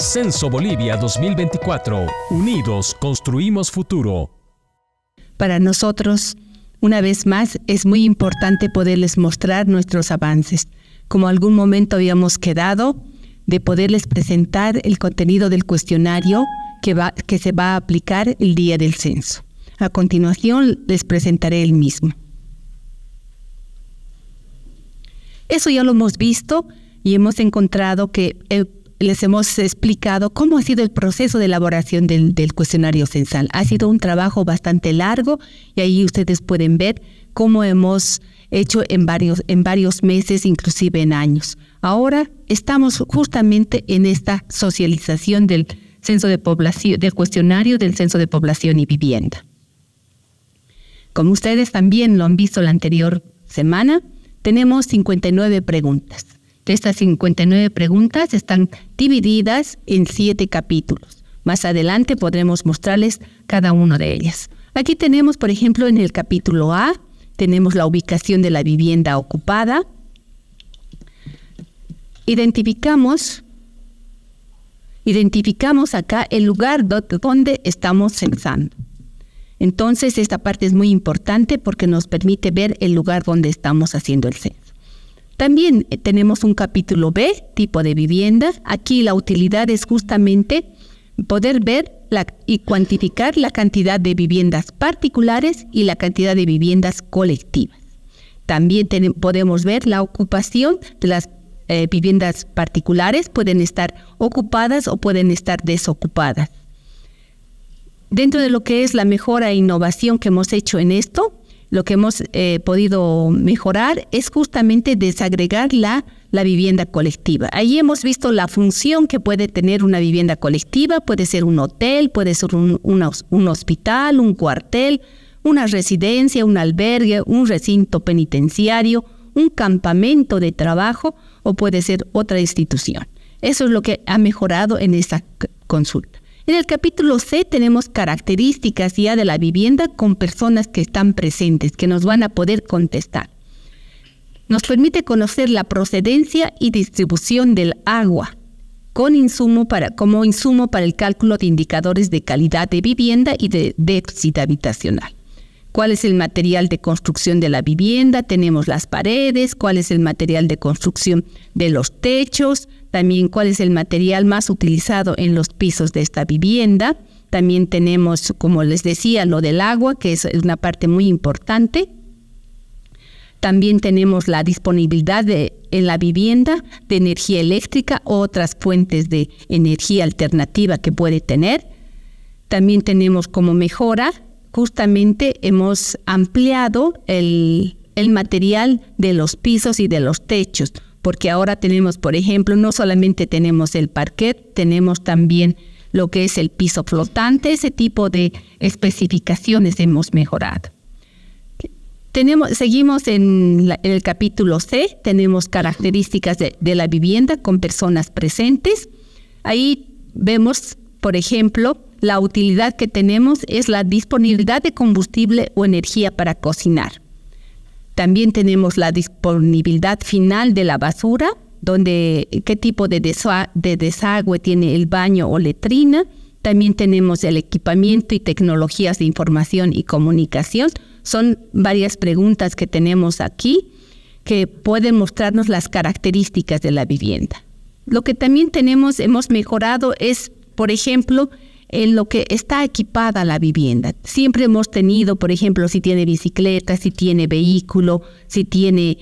Censo Bolivia 2024. Unidos construimos futuro. Para nosotros, una vez más, es muy importante poderles mostrar nuestros avances. Como algún momento habíamos quedado, de poderles presentar el contenido del cuestionario que se va a aplicar el día del censo. A continuación, les presentaré el mismo. Eso ya lo hemos visto y hemos encontrado que les hemos explicado cómo ha sido el proceso de elaboración del cuestionario censal. Ha sido un trabajo bastante largo y ahí ustedes pueden ver cómo hemos hecho en varios meses, inclusive en años. Ahora estamos justamente en esta socialización del censo de población, del cuestionario del censo de población y vivienda. Como ustedes también lo han visto la anterior semana, tenemos 59 preguntas. De estas 59 preguntas están divididas en 7 capítulos. Más adelante podremos mostrarles cada una de ellas. Aquí tenemos, por ejemplo, en el capítulo A, tenemos la ubicación de la vivienda ocupada. Identificamos acá el lugar donde estamos censando. Entonces, esta parte es muy importante porque nos permite ver el lugar donde estamos haciendo el censo. También tenemos un capítulo B, tipo de vivienda. Aquí la utilidad es justamente poder ver y cuantificar la cantidad de viviendas particulares y la cantidad de viviendas colectivas. También podemos ver la ocupación de las viviendas particulares. Pueden estar ocupadas o pueden estar desocupadas. Dentro de lo que es la mejora e innovación que hemos hecho en esto, lo que hemos podido mejorar es justamente desagregar la vivienda colectiva. Ahí hemos visto la función que puede tener una vivienda colectiva. Puede ser un hotel, puede ser un hospital, un cuartel, una residencia, un albergue, un recinto penitenciario, un campamento de trabajo o puede ser otra institución. Eso es lo que ha mejorado en esta consulta. En el capítulo C tenemos características ya de la vivienda con personas que están presentes, que nos van a poder contestar. Nos permite conocer la procedencia y distribución del agua como insumo para el cálculo de indicadores de calidad de vivienda y de déficit habitacional. ¿Cuál es el material de construcción de la vivienda? Tenemos las paredes. ¿Cuál es el material de construcción de los techos? También cuál es el material más utilizado en los pisos de esta vivienda. También tenemos, como les decía, lo del agua, que es una parte muy importante. También tenemos la disponibilidad en la vivienda de energía eléctrica o otras fuentes de energía alternativa que puede tener. También tenemos como mejora, justamente hemos ampliado el material de los pisos y de los techos, porque ahora tenemos, por ejemplo, no solamente tenemos el parquet, tenemos también lo que es el piso flotante. Ese tipo de especificaciones hemos mejorado. Seguimos en el capítulo C, tenemos características de la vivienda con personas presentes. Ahí vemos, por ejemplo, la utilidad que tenemos es la disponibilidad de combustible o energía para cocinar. También tenemos la disponibilidad final de la basura, qué tipo de desagüe tiene el baño o letrina. También tenemos el equipamiento y tecnologías de información y comunicación. Son varias preguntas que tenemos aquí que pueden mostrarnos las características de la vivienda. Lo que también hemos mejorado es, por ejemplo, en lo que está equipada la vivienda. Siempre hemos tenido, por ejemplo, si tiene bicicleta, si tiene vehículo, si tiene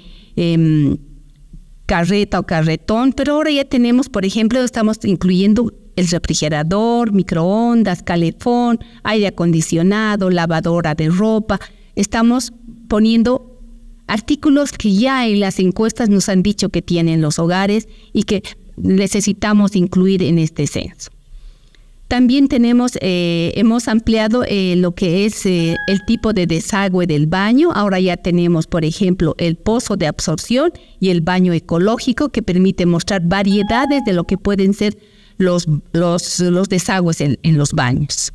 carreta o carretón, pero ahora ya tenemos, por ejemplo, estamos incluyendo el refrigerador, microondas, calefón, aire acondicionado, lavadora de ropa. Estamos poniendo artículos que ya en las encuestas nos han dicho que tienen los hogares y que necesitamos incluir en este censo. También hemos ampliado lo que es el tipo de desagüe del baño. Ahora ya tenemos, por ejemplo, el pozo de absorción y el baño ecológico, que permite mostrar variedades de lo que pueden ser los desagües en los baños.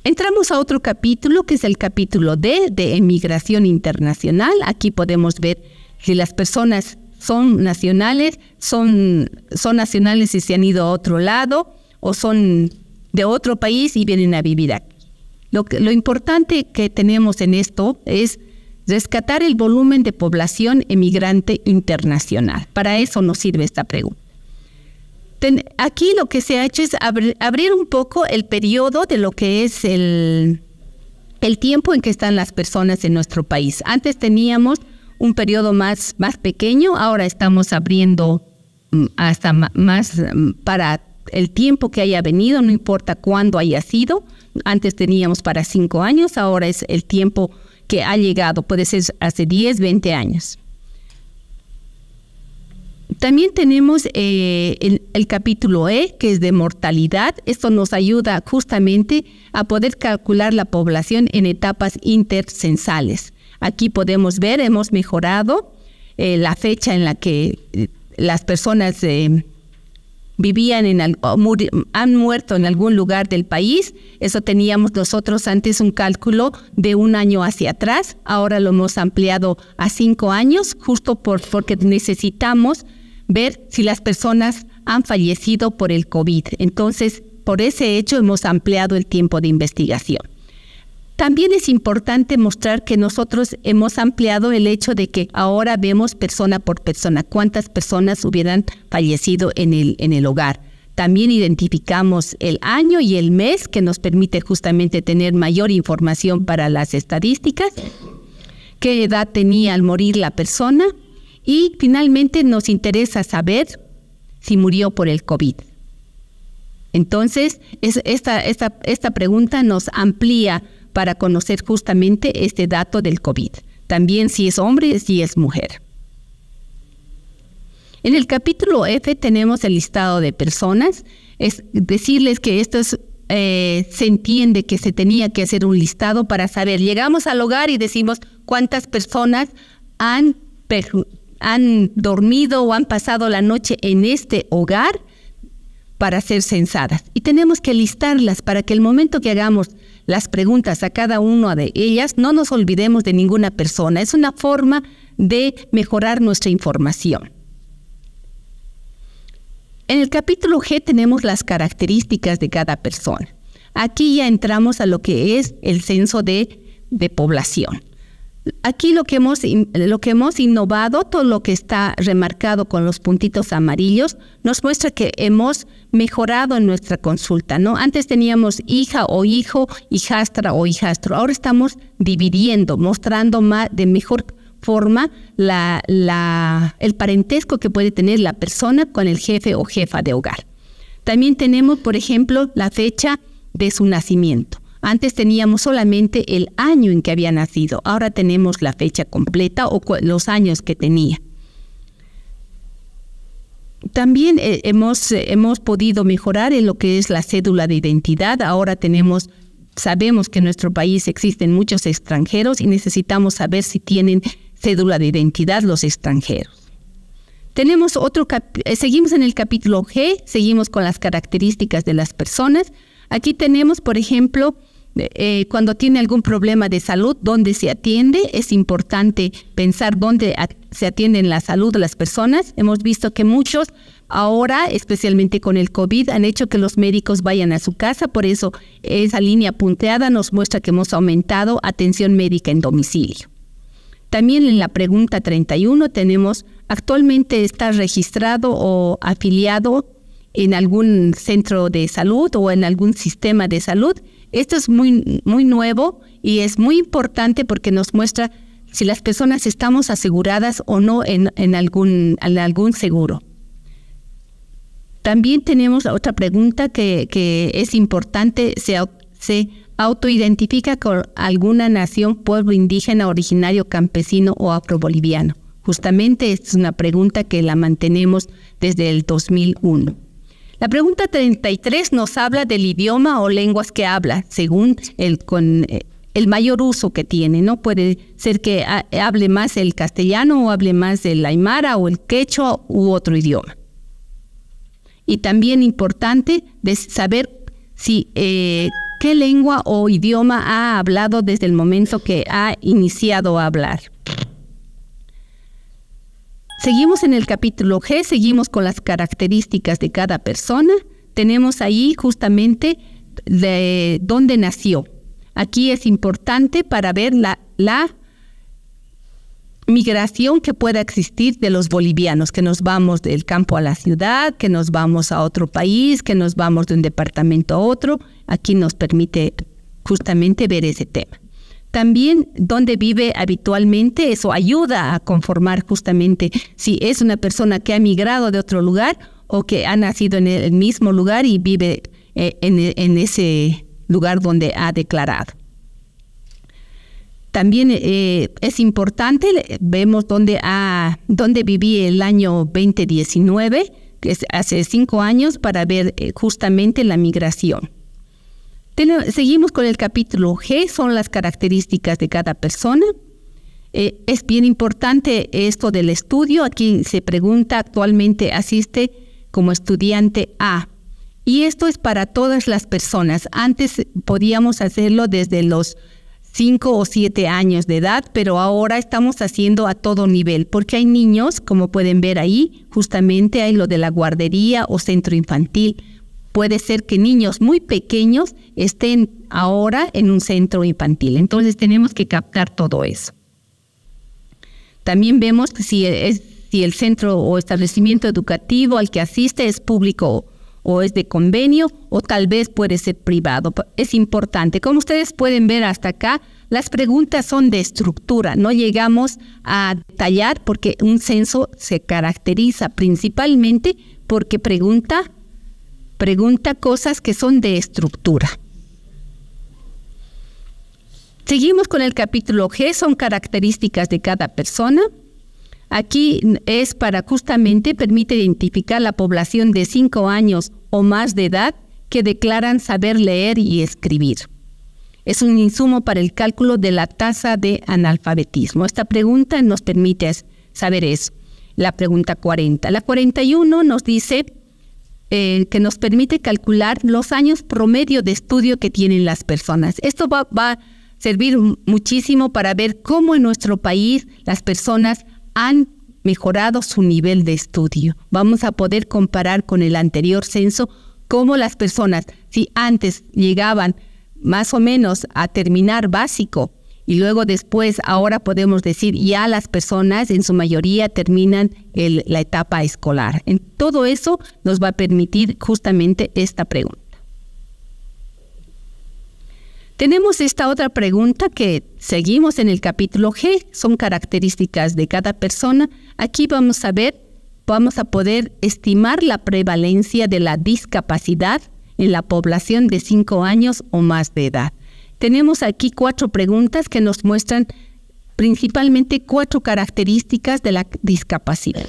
Entramos a otro capítulo, que es el capítulo D, de emigración internacional. Aquí podemos ver si las personas son nacionales, son nacionales y se han ido a otro lado, o son de otro país y vienen a vivir aquí. Lo importante que tenemos en esto es rescatar el volumen de población emigrante internacional. Para eso nos sirve esta pregunta. Aquí lo que se ha hecho es abrir un poco el periodo de lo que es el tiempo en que están las personas en nuestro país. Antes teníamos un periodo más pequeño, ahora estamos abriendo hasta más para el tiempo que haya venido, no importa cuándo haya sido. Antes teníamos para 5 años, ahora es el tiempo que ha llegado, puede ser hace 10, 20 años. También tenemos el capítulo E, que es de mortalidad. Esto nos ayuda justamente a poder calcular la población en etapas intercensales. Aquí podemos ver, hemos mejorado la fecha en la que las personas han muerto en algún lugar del país. Eso teníamos nosotros antes un cálculo de 1 año hacia atrás. Ahora lo hemos ampliado a 5 años, justo porque necesitamos ver si las personas han fallecido por el COVID. Entonces, por ese hecho hemos ampliado el tiempo de investigación. También es importante mostrar que nosotros hemos ampliado el hecho de que ahora vemos persona por persona cuántas personas hubieran fallecido en el hogar. También identificamos el año y el mes, que nos permite justamente tener mayor información para las estadísticas, qué edad tenía al morir la persona, y finalmente nos interesa saber si murió por el COVID. Entonces, esta pregunta nos amplía para conocer justamente este dato del COVID. También si es hombre, si es mujer. En el capítulo F tenemos el listado de personas. Es decirles que esto se entiende que se tenía que hacer un listado para saber. Llegamos al hogar y decimos cuántas personas han dormido o han pasado la noche en este hogar para ser censadas. Y tenemos que listarlas para que el momento que hagamos las preguntas a cada una de ellas, no nos olvidemos de ninguna persona. Es una forma de mejorar nuestra información. En el capítulo G tenemos las características de cada persona. Aquí ya entramos a lo que es el censo de población. Aquí lo que hemos innovado, todo lo que está remarcado con los puntitos amarillos, nos muestra que hemos mejorado en nuestra consulta, ¿no? Antes teníamos hija o hijo, hijastra o hijastro. Ahora estamos dividiendo, mostrando de mejor forma el parentesco que puede tener la persona con el jefe o jefa de hogar. También tenemos, por ejemplo, la fecha de su nacimiento. Antes teníamos solamente el año en que había nacido. Ahora tenemos la fecha completa o los años que tenía. También hemos podido mejorar en lo que es la cédula de identidad. Ahora sabemos que en nuestro país existen muchos extranjeros y necesitamos saber si tienen cédula de identidad los extranjeros. Seguimos en el capítulo G, seguimos con las características de las personas. Aquí tenemos, por ejemplo, cuando tiene algún problema de salud, dónde se atiende. Es importante pensar dónde se atiende en la salud de las personas. Hemos visto que muchos ahora, especialmente con el COVID, han hecho que los médicos vayan a su casa. Por eso esa línea punteada nos muestra que hemos aumentado atención médica en domicilio. También en la pregunta 31 tenemos, ¿actualmente está registrado o afiliado en algún centro de salud o en algún sistema de salud? Esto es muy nuevo y es muy importante porque nos muestra si las personas estamos aseguradas o no en algún seguro. También tenemos otra pregunta que es importante. ¿Se autoidentifica con alguna nación, pueblo indígena, originario, campesino o afroboliviano? Justamente esta es una pregunta que la mantenemos desde el 2001. La pregunta 33 nos habla del idioma o lenguas que habla, según el mayor uso que tiene, ¿no? Puede ser que hable más el castellano o hable más el aymara o el quechua u otro idioma. Y también importante de saber si qué lengua o idioma ha hablado desde el momento que ha iniciado a hablar. Seguimos en el capítulo G, seguimos con las características de cada persona. Tenemos ahí justamente de dónde nació. Aquí es importante para ver la migración que pueda existir de los bolivianos, que nos vamos del campo a la ciudad, que nos vamos a otro país, que nos vamos de un departamento a otro. Aquí nos permite justamente ver ese tema. También dónde vive habitualmente, eso ayuda a conformar justamente si es una persona que ha migrado de otro lugar o que ha nacido en el mismo lugar y vive en ese lugar donde ha declarado. También es importante, vemos dónde viví el año 2019, que es hace 5 años, para ver justamente la migración. Seguimos con el capítulo G, son las características de cada persona. Es bien importante esto del estudio. Aquí se pregunta, actualmente asiste como estudiante A. Y esto es para todas las personas. Antes podíamos hacerlo desde los 5 o 7 años de edad, pero ahora estamos haciendo a todo nivel, porque hay niños, como pueden ver ahí, justamente hay lo de la guardería o centro infantil. Puede ser que niños muy pequeños estén ahora en un centro infantil. Entonces tenemos que captar todo eso. También vemos si el centro o establecimiento educativo al que asiste es público o es de convenio, o tal vez puede ser privado. Es importante. Como ustedes pueden ver hasta acá, las preguntas son de estructura. No llegamos a detallar porque un censo se caracteriza principalmente porque pregunta cosas que son de estructura. Seguimos con el capítulo G, son características de cada persona. Aquí es para justamente permite identificar la población de 5 años o más de edad que declaran saber leer y escribir. Es un insumo para el cálculo de la tasa de analfabetismo. Esta pregunta nos permite saber eso. La pregunta 40. La 41 nos dice que nos permite calcular los años promedio de estudio que tienen las personas. Esto va a servir muchísimo para ver cómo en nuestro país las personas han mejorado su nivel de estudio. Vamos a poder comparar con el anterior censo cómo las personas, si antes llegaban más o menos a terminar básico y luego después, ahora podemos decir ya las personas en su mayoría terminan la etapa escolar. En todo eso nos va a permitir justamente esta pregunta. Tenemos esta otra pregunta que seguimos en el capítulo G, son características de cada persona. Aquí vamos a poder estimar la prevalencia de la discapacidad en la población de 5 años o más de edad. Tenemos aquí 4 preguntas que nos muestran principalmente 4 características de la discapacidad.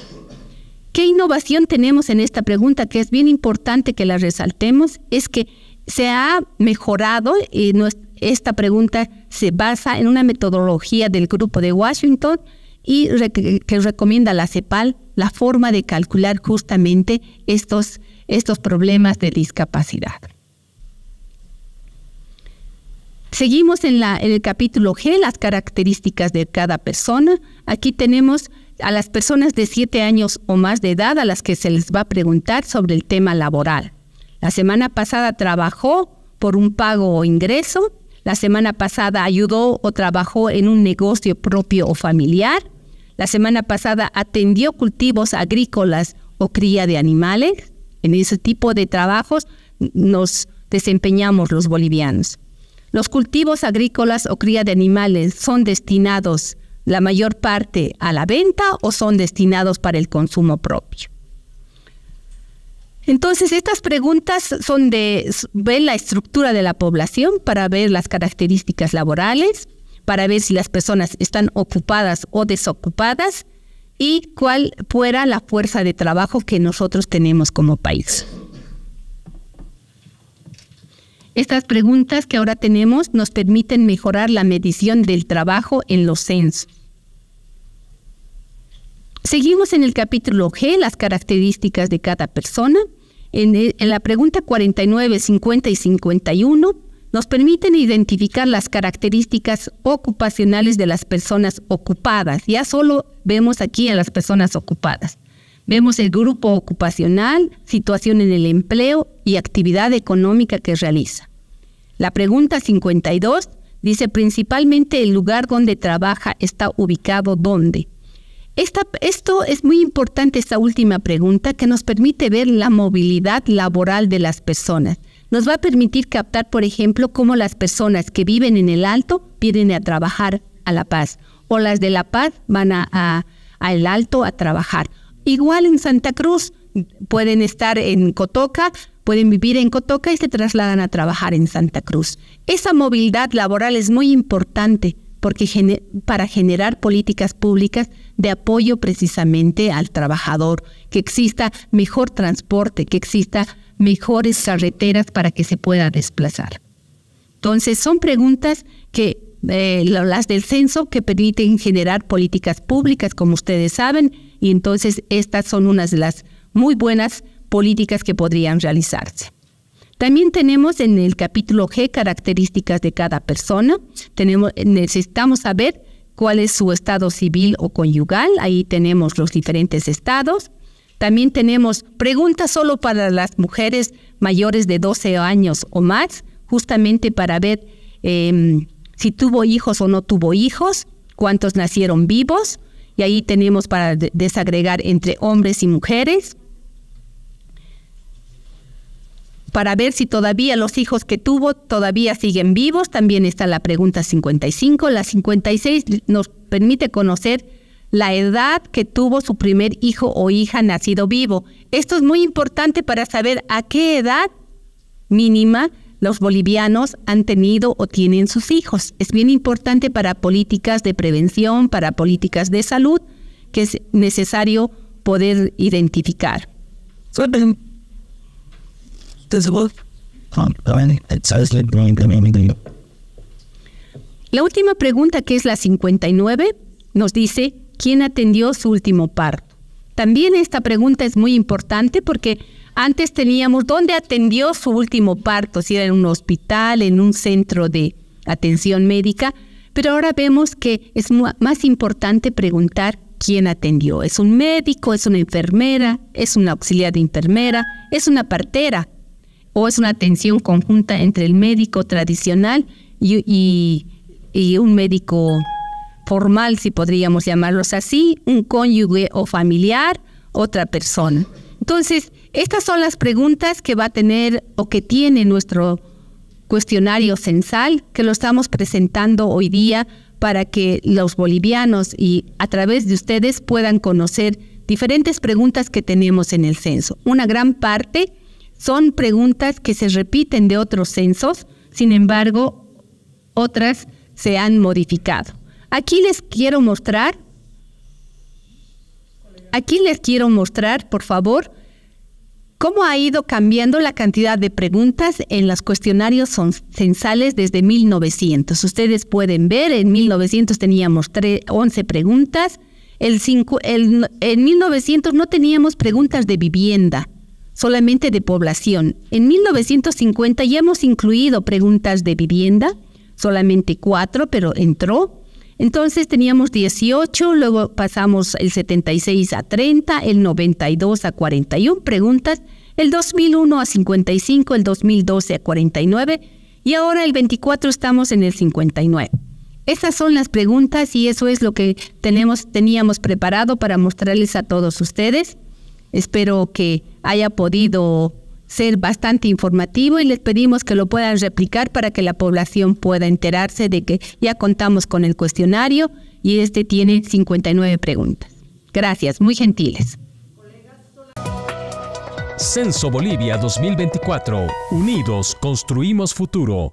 ¿Qué innovación tenemos en esta pregunta? Que es bien importante que la resaltemos, es que se ha mejorado y esta pregunta se basa en una metodología del grupo de Washington y que recomienda la CEPAL la forma de calcular justamente estos problemas de discapacidad. Seguimos en el capítulo G, las características de cada persona. Aquí tenemos a las personas de 7 años o más de edad a las que se les va a preguntar sobre el tema laboral. La semana pasada trabajó por un pago o ingreso. La semana pasada ayudó o trabajó en un negocio propio o familiar. La semana pasada atendió cultivos agrícolas o cría de animales. En ese tipo de trabajos nos desempeñamos los bolivianos. Los cultivos agrícolas o cría de animales son destinados la mayor parte a la venta o son destinados para el consumo propio. Entonces, estas preguntas son de ver la estructura de la población para ver las características laborales, para ver si las personas están ocupadas o desocupadas y cuál fuera la fuerza de trabajo que nosotros tenemos como país. Estas preguntas que ahora tenemos nos permiten mejorar la medición del trabajo en los censos. Seguimos en el capítulo G, las características de cada persona. En la pregunta 49, 50 y 51 nos permiten identificar las características ocupacionales de las personas ocupadas. Ya solo vemos aquí a las personas ocupadas. Vemos el grupo ocupacional, situación en el empleo y actividad económica que realiza. La pregunta 52 dice principalmente el lugar donde trabaja está ubicado ¿dónde? Esto es muy importante, esta última pregunta, que nos permite ver la movilidad laboral de las personas. Nos va a permitir captar, por ejemplo, cómo las personas que viven en el Alto vienen a trabajar a La Paz, o las de La Paz van a el Alto a trabajar. Igual en Santa Cruz, pueden estar en Cotoca, pueden vivir en Cotoca y se trasladan a trabajar en Santa Cruz. Esa movilidad laboral es muy importante porque para generar políticas públicas de apoyo precisamente al trabajador, que exista mejor transporte, que exista mejores carreteras para que se pueda desplazar. Entonces, son preguntas que las del censo que permiten generar políticas públicas, como ustedes saben, y entonces estas son unas de las muy buenas políticas que podrían realizarse. También tenemos en el capítulo G características de cada persona. Necesitamos saber cuál es su estado civil o conyugal. Ahí tenemos los diferentes estados. También tenemos preguntas solo para las mujeres mayores de 12 años o más, justamente para ver si tuvo hijos o no tuvo hijos, cuántos nacieron vivos. Y ahí tenemos para desagregar entre hombres y mujeres, para ver si todavía los hijos que tuvo todavía siguen vivos. También está la pregunta 55. La 56 nos permite conocer la edad que tuvo su primer hijo o hija nacido vivo. Esto es muy importante para saber a qué edad mínima los bolivianos han tenido o tienen sus hijos. Es bien importante para políticas de prevención, para políticas de salud, que es necesario poder identificar. La última pregunta, que es la 59, nos dice ¿quién atendió su último parto? También esta pregunta es muy importante porque antes teníamos dónde atendió su último parto, si era en un hospital, en un centro de atención médica, pero ahora vemos que es más importante preguntar quién atendió. ¿Es un médico, es una enfermera, es una auxiliar de enfermera, es una partera? ¿O es una atención conjunta entre el médico tradicional y un médico formal, si podríamos llamarlos así, un cónyuge o familiar, otra persona? Entonces, estas son las preguntas que va a tener o que tiene nuestro cuestionario censal, que lo estamos presentando hoy día para que los bolivianos y a través de ustedes puedan conocer diferentes preguntas que tenemos en el censo. Una gran parte son preguntas que se repiten de otros censos, sin embargo, otras se han modificado. Aquí les quiero mostrar, por favor, cómo ha ido cambiando la cantidad de preguntas en los cuestionarios censales desde 1900. Ustedes pueden ver, en 1900 teníamos 11 preguntas, en 1900 no teníamos preguntas de vivienda, solamente de población. En 1950 ya hemos incluido preguntas de vivienda, solamente 4, pero entró. Entonces teníamos 18, luego pasamos el 76 a 30, el 92 a 41 preguntas, el 2001 a 55, el 2012 a 49 y ahora el 24 estamos en el 59. Esas son las preguntas y eso es lo que teníamos preparado para mostrarles a todos ustedes. Espero que haya podido ser bastante informativo y les pedimos que lo puedan replicar para que la población pueda enterarse de que ya contamos con el cuestionario y este tiene 59 preguntas. Gracias, muy gentiles. Censo Bolivia 2024. Unidos construimos futuro.